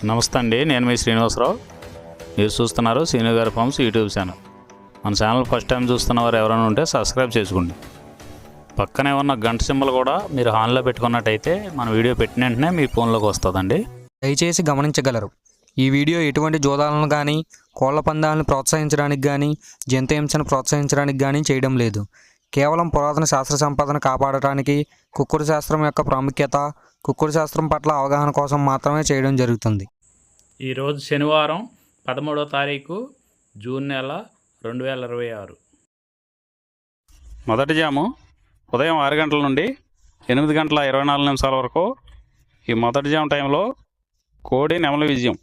నమస్తే అండి, నేను మీ శ్రీనివాసరావు. మీరు చూస్తున్నారు శ్రీను గారి ఫార్మ్స్ యూట్యూబ్ ఛానల్. మన ఛానల్ ఫస్ట్ టైం చూస్తున్న వారు ఎవరైనా ఉంటే సబ్స్క్రైబ్ చేసుకోండి. పక్కనే ఉన్న గంట సింబల్ కూడా మీరు ఆన్లో పెట్టుకున్నట్టయితే మన వీడియో పెట్టిన వెంటనే మీ ఫోన్లోకి వస్తుందండి. దయచేసి గమనించగలరు, ఈ వీడియో ఎటువంటి జోదాలను కానీ కోళ్ల పందాలను ప్రోత్సహించడానికి కానీ జంతు హింసను ప్రోత్సహించడానికి కానీ చేయడం లేదు. కేవలం పురాతన శాస్త్ర సంపదను కాపాడటానికి, కుక్కుడు శాస్త్రం యొక్క ప్రాముఖ్యత, కుక్కుడు శాస్త్రం పట్ల అవగాహన కోసం మాత్రమే చేయడం జరుగుతుంది. ఈరోజు శనివారం 13వ తారీఖు జూన్ నెల 2026. మొదటి జాము ఉదయం 6 గంటల నుండి 8 గంటల 24 నిమిషాల వరకు. ఈ మొదటి జాము టైంలో కోడి నెమలి విజయం.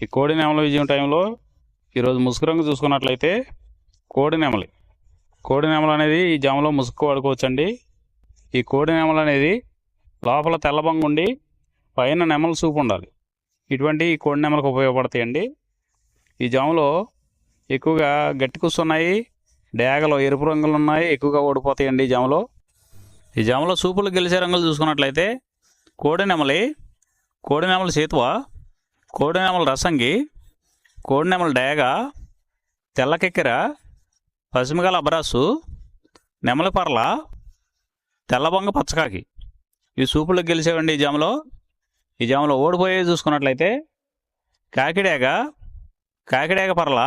ఈ కోడి నెమలి విజయం టైంలో ఈరోజు ముసుగు రంగు చూసుకున్నట్లయితే కోడి నెమలి అనేది ఈ జాములో ముసుగు వాడుకోవచ్చండి. ఈ కోడి నెమలి అనేది లోపల తెల్లబంగు ఉండి పైన నెమలి సూపు ఉండాలి. ఇటువంటి ఈ కోడి నెమలకు ఉపయోగపడతాయండి. ఈ జాములో ఎక్కువగా గట్టి కూస్తున్నాయి, డేగలు ఎరుపు రంగులు ఉన్నాయి, ఎక్కువగా ఓడిపోతాయండి ఈ జాములో సూపులు గెలిచే రంగులు చూసుకున్నట్లయితే కోడి నెమలి సేతువ, కోడి నెమలి రసంగి, కోడి నెమలి డేగ, తెల్లకెక్కెర, పసిమిగల అబ్రాసు, నెమలి పర్ల, తెల్లబొంగ పచ్చకాకి. ఈ సూపులకు గెలిచేవండి ఈ జాములో ఓడిపోయేవి చూసుకున్నట్లయితే కాకిడేగ పర్ల,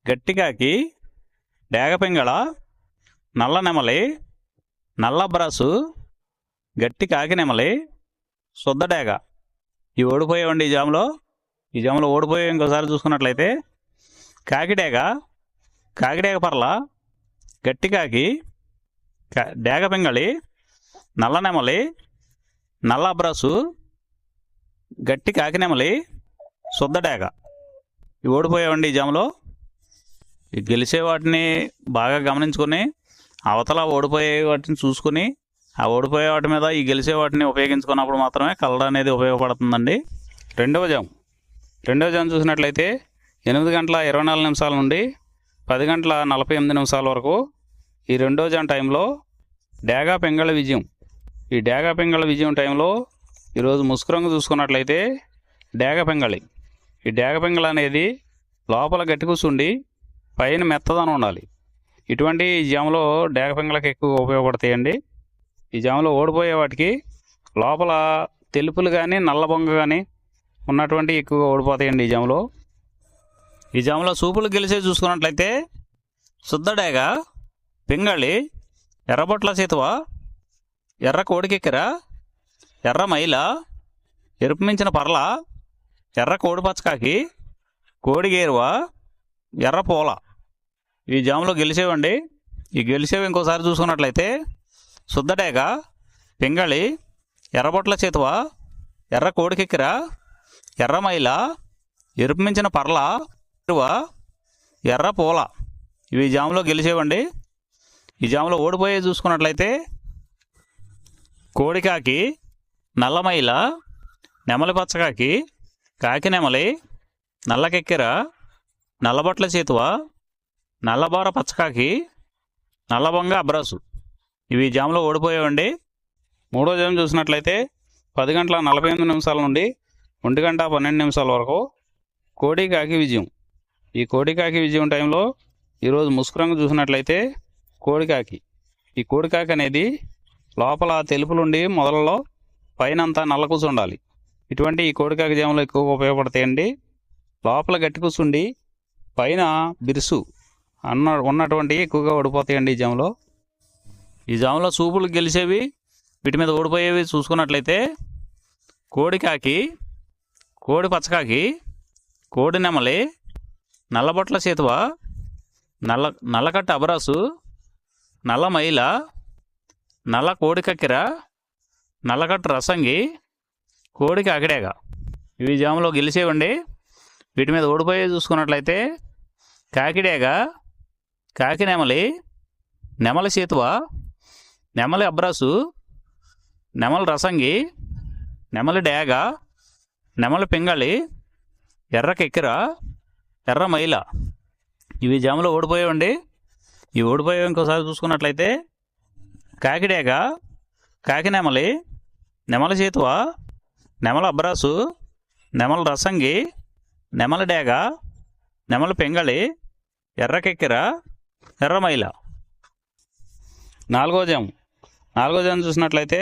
గట్టికాకి, డేగ పింగళ, నల్ల నెమలి, నల్ల అబ్రాసు, గట్టి కాకి నెమలి, శుద్ధ డేగ. ఇవి ఓడిపోయేవండి ఈ జాములో ఓడిపోయే ఇంకోసారి చూసుకున్నట్లయితే కాకిడేగ పర్ల, గట్టి కాకి, డేగ పింగళి, నల్ల నెమలి, నల్ల అబ్రాసు, గట్టి కాకి నెమలి, శుద్ధ డేగ. ఇవి ఓడిపోయావండి ఈ జాములో. ఈ గెలిచే వాటిని బాగా గమనించుకొని అవతల ఓడిపోయే వాటిని చూసుకుని ఆ ఓడిపోయే వాటి మీద ఈ గెలిచే వాటిని ఉపయోగించుకున్నప్పుడు మాత్రమే కలర్ అనేది ఉపయోగపడుతుందండి. రెండవ జాము చూసినట్లయితే 8 గంటల 24 నిమిషాల నుండి 10 గంటల 48 నిమిషాల వరకు. ఈ రెండో జాము టైంలో డేగ పింగళ విజయం. ఈ డేగ పింగళ విజయం టైంలో ఈరోజు ముసుగు రంగు చూసుకున్నట్లయితే డేగ పింగళి. ఈ డేగ పింగళ అనేది లోపల గట్టి కూర్చుండి పైన మెత్తదనం ఉండాలి. ఇటువంటి ఈ జాములో డేగ పింగళకి ఎక్కువ ఉపయోగపడతాయండి. ఈ జాములో ఓడిపోయే వాటికి లోపల తెలుపులు కానీ నల్ల బొంగ కానీ ఉన్నటువంటి ఎక్కువగా ఓడిపోతాయండి ఈ జాములో సూపులు గెలిచే చూసుకున్నట్లయితే శుద్ధ డేగ, పింగళి, ఎర్రబొట్ల సేతువ, ఎర్ర కోడికెక్కెర, ఎర్ర మైల, ఎరుపు మించిన పర్ల, ఎర్ర కోడి పచ్చకాకి, కోడి గేరువ, ఎర్ర పూల. ఈ జాములో గెలిచేవండి. ఈ గెలిచేవి ఇంకోసారి చూసుకున్నట్లయితే శుద్ధ డేగ, పింగళి, ఎర్రబొట్ల చేతువ, ఎర్ర కోడికెక్కెర, ఎర్ర మైల, ఎరుపు మించిన పర్ల, ఎర్ర పూల. ఇవి జాములో గెలిచేవండి. ఈ జాములో ఓడిపోయే చూసుకున్నట్లయితే కోడికాకి, నల్లమైల, నెమలి పచ్చకాకి, కాకి నెమలి, నల్లకెక్కెర, నల్లబొట్ల చేతువ, నల్లబోర పచ్చకాకి, నల్లబొంగ అబ్రాసు. ఇవి జాములో ఓడిపోయేవండి. మూడో జాము చూసినట్లయితే 10 గంటల 48 నిమిషాల నుండి 1 గంట 12 నిమిషాల వరకు కోడికాకి విజయం. ఈ కోడికాకి విజయం టైంలో ఈరోజు ముసుగు రంగు చూసినట్లయితే కోడికాకి. ఈ కోడికాకి అనేది లోపల తెలుపులుండి మొదలలో పైన అంతా నల్ల కూసు ఉండాలి. ఇటువంటి ఈ కోడికాకి జాములు ఎక్కువగా ఉపయోగపడతాయండి. లోపల గట్టి కూసుండి పైన బిరుసు ఉన్నటువంటి ఎక్కువగా ఓడిపోతాయండి ఈ జాములో సూపులు గెలిచేవి, వీటి మీద ఓడిపోయేవి చూసుకున్నట్లయితే కోడికాకి, కోడి పచ్చకాకి, కోడి నెమలి, నల్లబొట్ల సేతువ, నల్లకట్ట అబరాసు, నల్ల మైల, నల్ల కోడికెక్కెర, నల్లకట్ట రసంగి, కోడి కాకిడేగ. ఇవి జాములో గెలిచేవండి. వీటి మీద ఓడిపోయే చూసుకున్నట్లయితే కాకిడేగ, కాకి నెమలి, నెమలి సేతువ, నెమలి అబ్రాసు, నెమలి రసంగి, నెమలి డేగ, నెమలి పింగళి, ఎర్రకెక్కెర, ఎర్ర మైల. ఇవి జాములో ఓడిపోయేవండి. ఈ ఓడిపోయేవి ఇంకోసారి చూసుకున్నట్లయితే కాకిడేగ, కాకి నెమలి, నెమలి చేతువ, నెమల అబ్రాసు, నెమల రసంగి, నెమల డేగ, నెమల పెంగళి, ఎర్రకెక్కెర, ఎర్రమైల. 4వ జాము చూసినట్లయితే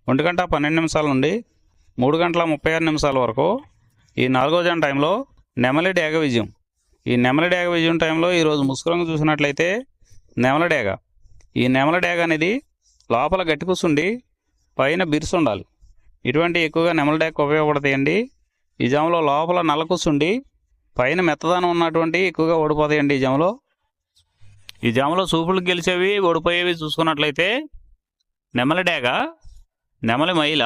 1 గంట 12 నిమిషాల నుండి 3 గంటల 36 నిమిషాల వరకు ఈ 4వ జాము టైంలో నెమలి డేగ విజయం. ఈ నెమలి డేగ విజయం టైంలో ఈరోజు ముసుగురంగు చూసినట్లయితే నెమల డేగ. ఈ నెమల డేగ అనేది లోపల గట్టి కూర్చుండి పైన బిరుసు ఉండాలి. ఇటువంటి ఎక్కువగా నెమల డేగకు ఉపయోగపడతాయండి. ఈ జాములో లోపల నల్ల కూర్చుండి పైన మెత్తదనం ఉన్నటువంటి ఎక్కువగా ఓడిపోతాయండి. ఈ జాములో సూపులు గెలిచేవి ఓడిపోయేవి చూసుకున్నట్లయితే నెమలి డేగ, నెమలి మైల,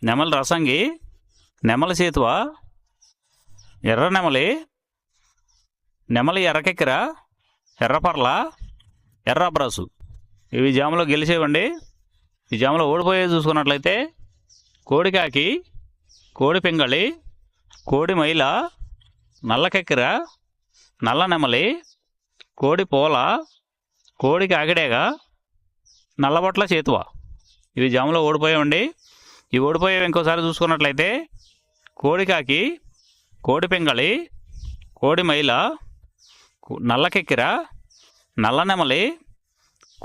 నెమలి రసంగి, నెమలి సేతువ, ఎర్ర నెమలి, నెమలి ఎర్రకెక్కెర, ఎర్రపర్ల, ఎర్ర అబ్రాసు. ఇవి జాములో గెలిచేవండి. ఈ జాములో ఓడిపోయేవి చూసుకున్నట్లయితే కోడికాకి, కోడి పెంగళి, కోడి మైల, నల్లకెక్కెర, నల్ల నెమలి, కోడి పోల, కోడి కాకిడేగ, నల్లబొట్ల చేతువ. ఇవి జాములో ఓడిపోయామండి. ఈ ఓడిపోయేవి ఇంకోసారి చూసుకున్నట్లయితే కోడికాకి, కోడి పెంగళి, కోడి మైల, నల్లకెక్కెర, నల్ల నెమలి,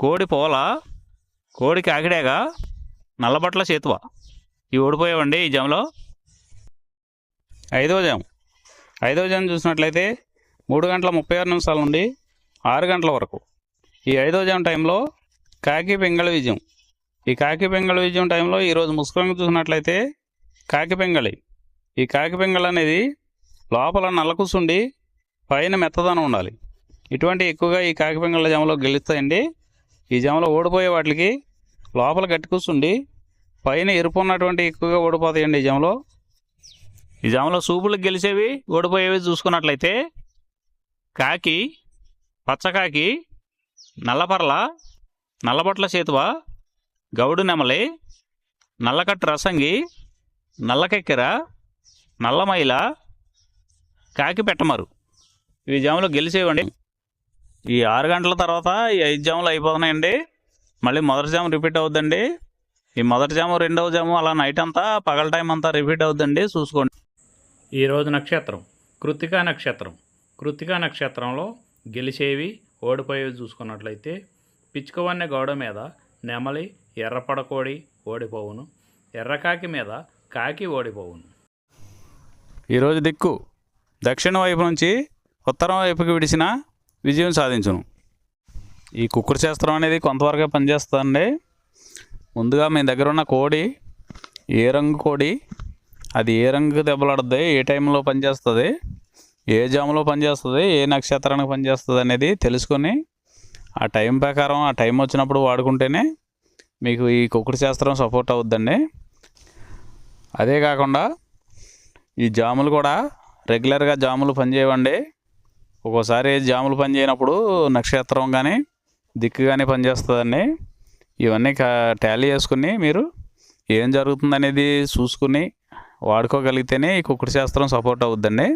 కోడి పోల, కోడి కాకిడేగ, నల్లబొట్ల చేతువ. ఇవి ఓడిపోయావండి ఈ జాములో. 5వ జాము చూసినట్లయితే 3 గంటల 36 నిమిషాల నుండి 6 గంటల వరకు ఈ 5వ జాము టైంలో కాకి పెంగళి విజయం. ఈ కాకి పెంగళి విజయం టైంలో ఈరోజు ముసుగురంగు చూసినట్లయితే కాకి పెంగళి. ఈ కాకి పెంగళి అనేది లోపల నల్ల కూసుండి పైన మెత్తదనం ఉండాలి. ఇటువంటి ఎక్కువగా ఈ కాకి పెంగళ జాములో గెలుస్తాయండి. ఈ జాములో ఓడిపోయే వాటికి లోపల గట్టి కూర్చుండి పైన ఎరుపు ఉన్నటువంటి ఎక్కువగా ఓడిపోతాయండి. ఈ జాములో సూపులకు గెలిచేవి ఓడిపోయేవి చూసుకున్నట్లయితే కాకి, పచ్చకాకి, నల్లపర్ల, నల్లబొట్ల చేతువ, గౌడు నెమలి, నల్లకట్టు రసంగి, నల్లకెక్కెర, నల్లమైల, కాకి పెట్టమరు. ఈ జాములో గెలిచేవండి. ఈ 6 గంటల తర్వాత ఈ 5 జాములు అయిపోతున్నాయండి. మళ్ళీ మొదటి జాము రిపీట్ అవుద్దండి. ఈ మొదటి జాము, రెండవ జాము అలా నైట్ అంతా పగల టైం అంతా రిపీట్ అవుద్దండి, చూసుకోండి. ఈరోజు నక్షత్రం కృత్తికా నక్షత్రం. కృత్తికా నక్షత్రంలో గెలిచేవి ఓడిపోయేవి చూసుకున్నట్లయితే పిచ్చుకవన్నె గౌడ మీద నెమలి, ఎర్రపడకోడి ఓడిపోవును. ఎర్రకాకి మీద కాకి ఓడిపోవును. ఈరోజు దిక్కు దక్షిణ వైపు నుంచి ఉత్తరం వైపుకి విడిచిన విజయం సాధించును. ఈ కుక్కుడు శాస్త్రం అనేది కొంతవరకే పనిచేస్తుందండి. ముందుగా మీ దగ్గర ఉన్న కోడి ఏ రంగు కోడి, అది ఏ రంగుకి దెబ్బలాడుద్ది, ఏ టైంలో పనిచేస్తుంది, ఏ జాములో పనిచేస్తుంది, ఏ నక్షత్రానికి పనిచేస్తుంది అనేది తెలుసుకొని ఆ టైం ప్రకారం ఆ టైం వచ్చినప్పుడు వాడుకుంటేనే మీకు ఈ కుక్కుడు శాస్త్రం సపోర్ట్ అవుద్దండి. అదే కాకుండా ఈ జాములు కూడా రెగ్యులర్గా జాములు పనిచేయవండి. ఒక్కోసారి జాములు పనిచేయనప్పుడు నక్షత్రం కానీ దిక్కు కానీ పనిచేస్తుందండి. ఇవన్నీ టాలీ చేసుకుని మీరు ఏం జరుగుతుందనేది చూసుకుని వాడుకోగలిగితేనే ఈ కుక్కుడు శాస్త్రం సపోర్ట్ అవుద్దండి.